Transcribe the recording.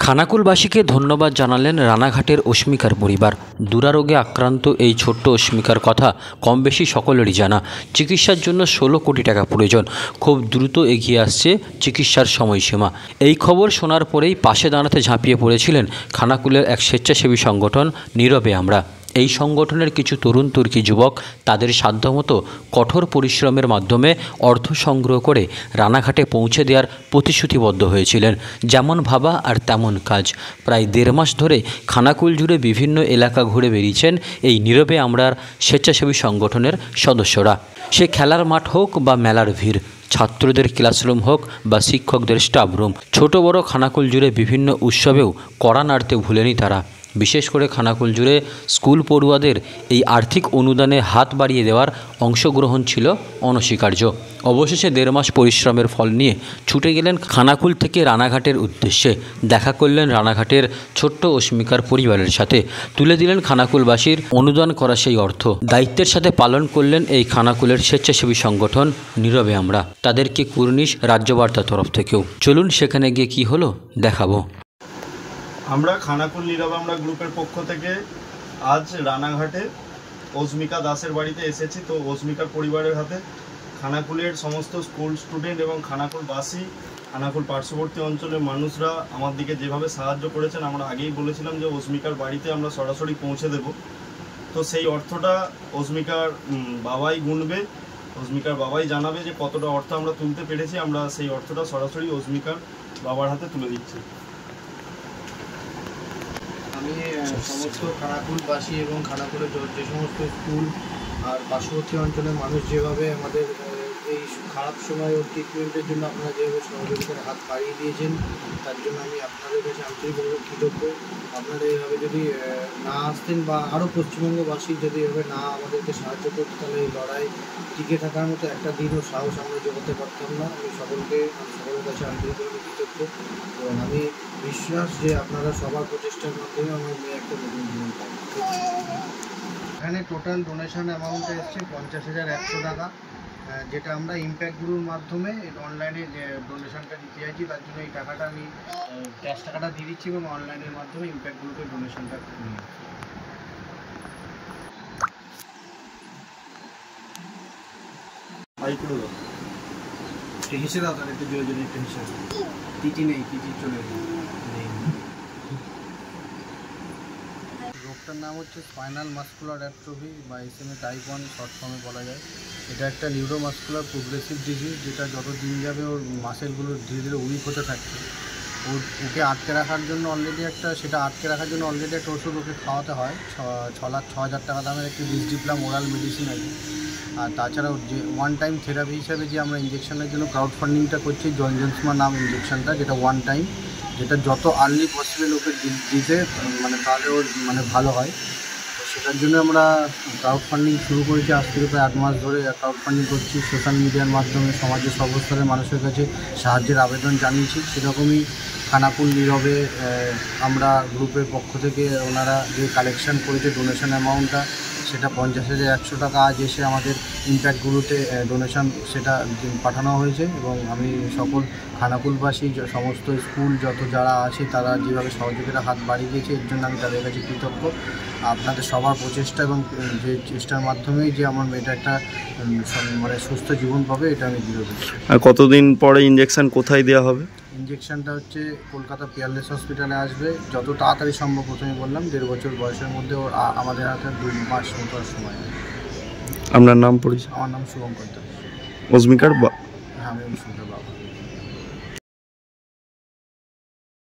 খানাকুলবাসীকে ধন্যবাদ জানালেন রানাঘাটের অস্মিকার পরিবার। দুরারোগে আক্রান্ত এই ছোট্ট অস্মিকার কথা কম বেশি সকলেরই জানা। চিকিৎসার জন্য 16 কোটি টাকা প্রয়োজন। খুব দ্রুত এগিয়ে আসছে চিকিৎসার সময়সীমা। এই খবর শোনার পরেই পাশে দাঁড়াতে ঝাঁপিয়ে পড়েছিলেন খানাকুলের এক স্বেচ্ছাসেবী সংগঠন নীরবে আমরা। এই সংগঠনের কিছু তরুণ তুর্কি যুবক তাদের সাধ্যমতো কঠোর পরিশ্রমের মাধ্যমে অর্থ সংগ্রহ করে রানাঘাটে পৌঁছে দেওয়ার প্রতিশ্রুতিবদ্ধ হয়েছিলেন। যেমন ভাবা আর তেমন কাজ। প্রায় 1.5 মাস ধরে খানাকুল জুড়ে বিভিন্ন এলাকা ঘুরে বেরিয়েছেন এই নীরবে আমরার স্বেচ্ছাসেবী সংগঠনের সদস্যরা। সে খেলার মাঠ হোক বা মেলার ভিড়, ছাত্রদের ক্লাসরুম হোক বা শিক্ষকদের স্টাফ রুম, ছোট বড় খানাকুল জুড়ে বিভিন্ন উৎসবেও কড়া নাড়তে ভুলেনি তারা। বিশেষ করে খানাকুল জুড়ে স্কুল পড়ুয়াদের এই আর্থিক অনুদানে হাত বাড়িয়ে দেওয়ার অংশগ্রহণ ছিল অনস্বীকার্য। অবশেষে 1.5 মাস পরিশ্রমের ফল নিয়ে ছুটে গেলেন খানাকুল থেকে রানাঘাটের উদ্দেশ্যে। দেখা করলেন রানাঘাটের ছোট্ট অস্মিকার পরিবারের সাথে, তুলে দিলেন খানাকুলবাসীর অনুদান করা সেই অর্থ। দায়িত্বের সাথে পালন করলেন এই খানাকুলের স্বেচ্ছাসেবী সংগঠন নীরবে আমরা। তাদেরকে কুর্নিশ রাজ্যবার্তার তরফ থেকেও। চলুন সেখানে গিয়ে কি হলো দেখাবো। আমরা খানাকুল নীরবে আমরা গ্রুপের পক্ষ থেকে আজ রানাঘাটে অস্মিকা দাসের বাড়িতে এসেছি। তো অস্মিকার পরিবারের হাতে খানাকুলের সমস্ত স্কুল স্টুডেন্ট এবং খানাকুলবাসী, খানাকুল পার্শ্ববর্তী অঞ্চলের মানুষরা আমার দিকে যেভাবে সাহায্য করেছেন, আমরা আগেই বলেছিলাম যে অস্মিকার বাড়িতে আমরা সরাসরি পৌঁছে দেব। তো সেই অর্থটা অস্মিকার বাবাই গুনবে, অস্মিকার বাবাই জানাবে যে কতটা অর্থ আমরা তুলতে পেরেছি। আমরা সেই অর্থটা সরাসরি অস্মিকার বাবার হাতে তুলে দিচ্ছি। আমি সমস্ত খানাকুলবাসী এবং খানাকুলের যে সমস্ত স্কুল আর পার্শ্ববর্তী অঞ্চলের মানুষ যেভাবে আমাদের এই খারাপ সময় ও ট্রিটমেন্টের জন্য আপনারা যেভাবে সহযোগিতার হাত বাড়িয়ে দিয়েছেন, তার জন্য আমি আপনাদের কাছে আন্তরিকভাবে কৃতজ্ঞ। আপনারা এইভাবে যদি না আসতেন বা আরও পশ্চিমবঙ্গবাসী যদি এভাবে না আমাদেরকে সাহায্য করতো, তাহলে এই লড়াই টিকে থাকার মতো একটা দিনও সাহস আমরা জোগাতে পারতাম না। আমি সকলের কাছে আন্তরিকভাবে কৃতজ্ঞ এবং আমি বিশ্বাস যে আপনারা সবার প্রচেষ্টার মাধ্যমে আমার মেয়ে একটা নতুন জীবন পাবে। এখানে টোটাল ডোনেশন অ্যামাউন্টটা এসছে 50,100 টাকা, যেটা আমরা ইম্প্যাক্ট গ্রুপের মাধ্যমে অনলাইনে যে ডোনেশনটা দিতে চাইছি, তার জন্য এই টাকাটা আমি ক্যাশ টাকাটা দিয়ে দিচ্ছি এবং অনলাইনের মাধ্যমে ইম্প্যাক্ট গ্রুপের ডোনেশনটা নিয়ে হিসেবে দাও, তার একটু জোরে জোরে একটু হিসেবে। টিটি নেই, টিটি চলে নেই। রোগটার নাম হচ্ছে স্পাইনাল মাসকুলার অ্যাট্রফি বা SMA টাইপ 1 শর্ট ফর্মে বলা যায়। এটা একটা নিউরোমাসকুলার প্রোগ্রেসিভ ডিজিজ, যেটা যত দিন যাবে ওর মাসেলগুলো ধীরে ধীরে উইক হতে থাকছে। ওকে আটকে রাখার জন্য অলরেডি একটা ওষুধ ওকে খাওয়াতে হয়। 6,00,000 টাকা দামের একটি ডিসডিপ্লাম ওরাল মেডিসিন আছে। আর তাছাড়াও যে ওয়ান টাইম থেরাপি হিসাবে যে আমরা ইঞ্জেকশনের জন্য ক্রাউড ফান্ডিংটা করছি, জনজনসমা নাম ইঞ্জেকশনটা, যেটা ওয়ান টাইম, যেটা যত আর্লি পসিবল ওকে দিতে তাহলে ওর ভালো হয়। তো সেটার জন্য আমরা ক্রাউড ফান্ডিং শুরু করেছি। আজ থেকে প্রায় 8 মাস ধরে ক্রাউড ফান্ডিং করছি। সোশ্যাল মিডিয়ার মাধ্যমে সমাজের সর্বস্তরের মানুষের কাছে সাহায্যের আবেদন জানিয়েছি। সেরকমই খানাকুল নীরবে আমরা গ্রুপের পক্ষ থেকে ওনারা যে কালেকশন করেছে ডোনেশন অ্যামাউন্টটা, সেটা 50,100 টাকা আজ এসে আমাদের ইম্প্যাক্ট গ্রুপে ডোনেশন সেটা পাঠানো হয়েছে। এবং আমি সকল খানাকুলবাসী সমস্ত স্কুল যারা আছে তারা যেভাবে সহযোগিতার হাত বাড়িয়ে দিয়েছে, এর জন্য আমি তাদের কাছে কৃতজ্ঞ। আপনাদের সবার প্রচেষ্টা এবং যে চেষ্টার মাধ্যমেই যে আমার মেয়েটা একটা সুস্থ জীবন পাবে, এটা আমি দৃঢ় দিচ্ছি। আর কতদিন পরে ইঞ্জেকশন কোথায় দেওয়া হবে? ইঞ্জেকশনটা হচ্ছে কলকাতা পিয়ারলেস হসপিটালে আসবে যত তাড়াতাড়ি সম্ভব। প্রথমে বললাম 1.5 বছর বয়সের মধ্যে ওর আমাদের হাতে 2 মাস মতো সময়। আপনার নাম পরিচয়? আমার নাম শুভঙ্কর দাস। অস্মিকার হ্যাঁ, আমি অস্মিকার বাবা।